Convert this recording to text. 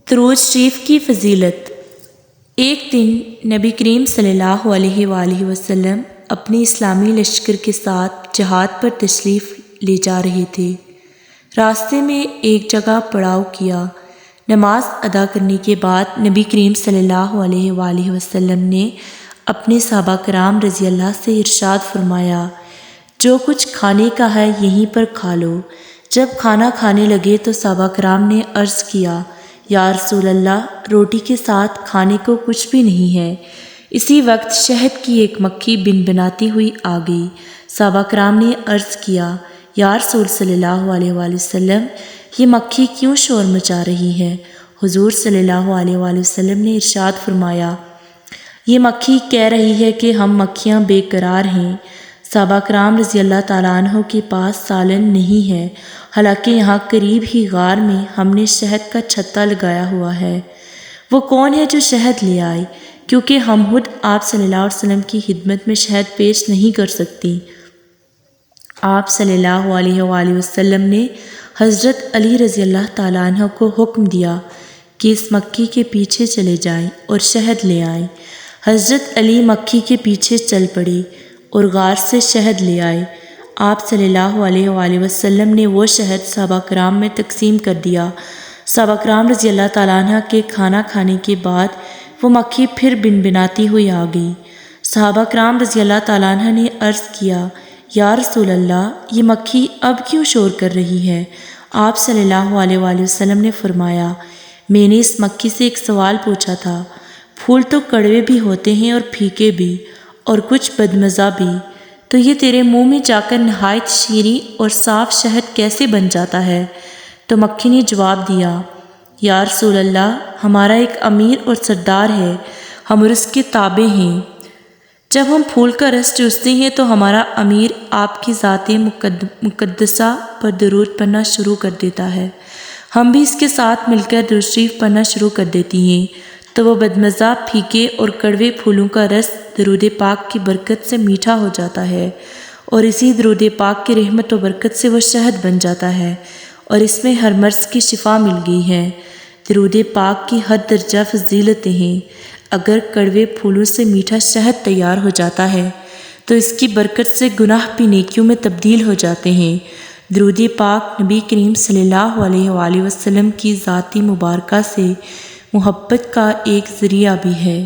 درود شریف کی فضیلت۔ ایک دن نبی کریم صلی اللہ علیہ وآلہ وسلم اپنی اسلامی لشکر کے ساتھ جہاد پر تشریف لے جا رہے تھے۔ راستے میں ایک جگہ پڑاؤ کیا۔ نماز ادا کرنے کے بعد نبی کریم صلی اللہ علیہ وآلہ وسلم نے اپنے صحابہ کرام رضی اللہ سے ارشاد فرمایا، جو کچھ کھانے کا ہے یہیں پر کھا لو۔ جب کھانا کھانے لگے تو صحابہ کرام نے عرض کیا، یا رسول اللہ، روٹی کے ساتھ کھانے کو کچھ بھی نہیں ہے۔ اسی وقت شہد کی ایک مکھی بنبناتی ہوئی آ گئی۔ صحابہ کرام نے عرض کیا، یا رسول صلی اللہ علیہ وآلہ وسلم، یہ مکھی کیوں شور مچا رہی ہے؟ حضور صلی اللہ علیہ وآلہ وسلم نے ارشاد فرمایا، یہ مکھی کہہ رہی ہے کہ ہم مکھیاں بے قرار ہیں۔ صحابہ کرام رضی اللہ تعالیٰ عنہ کے پاس سالن نہیں ہے، حالانکہ یہاں قریب ہی غار میں ہم نے شہد کا چھتا لگایا ہوا ہے۔ وہ کون ہے جو شہد لے آئے؟ کیونکہ ہم خود آپ صلی اللہ علیہ وسلم کی خدمت میں شہد پیش نہیں کر سکتی۔ آپ صلی اللہ علیہ وآلہ وسلم نے حضرت علی رضی اللہ تعالیٰ عنہ کو حکم دیا کہ اس مکھی کے پیچھے چلے جائیں اور شہد لے آئیں۔ حضرت علی مکھی کے پیچھے چل پڑے اور غار سے شہد لے آئے۔ آپ صلی اللہ علیہ وآلہ وسلم نے وہ شہد صحابہ کرام میں تقسیم کر دیا۔ صحابہ کرام رضی اللہ تعالیٰ عنہ کے کھانا کھانے کے بعد وہ مکھی پھر بنبناتی ہوئی آ گئی۔ صحابہ کرام رضی اللہ تعالیٰ عنہ نے عرض کیا، یا رسول اللہ، یہ مکھی اب کیوں شور کر رہی ہے؟ آپ صلی اللہ علیہ وآلہ وسلم نے فرمایا، میں نے اس مکھی سے ایک سوال پوچھا تھا، پھول تو کڑوے بھی ہوتے ہیں اور پھیکے بھی، اور کچھ بدمزہ بھی، تو یہ تیرے منہ میں جا کر نہایت شیریں اور صاف شہد کیسے بن جاتا ہے؟ تو مکھی نے جواب دیا، یا رسول اللہ، ہمارا ایک امیر اور سردار ہے، ہم اس کے تابع ہیں۔ جب ہم پھول کا رس چوستے ہیں تو ہمارا امیر آپ کی ذات مقدسہ پر درود پڑھنا شروع کر دیتا ہے، ہم بھی اس کے ساتھ مل کر درود شریف پڑھنا شروع کر دیتی ہیں، تو وہ بدمزہ پھیکے اور کڑوے پھولوں کا رس درود پاک کی برکت سے میٹھا ہو جاتا ہے، اور اسی درود پاک کی رحمت و برکت سے وہ شہد بن جاتا ہے، اور اس میں ہر مرض کی شفا مل گئی ہے۔ درود پاک کی ہر درجہ فضیلتیں ہیں۔ اگر کڑوے پھولوں سے میٹھا شہد تیار ہو جاتا ہے تو اس کی برکت سے گناہ بھی نیکیوں میں تبدیل ہو جاتے ہیں۔ درود پاک نبی کریم صلی اللہ علیہ وآلہ وسلم کی ذاتی مبارکہ سے محبت کا ایک ذریعہ بھی ہے۔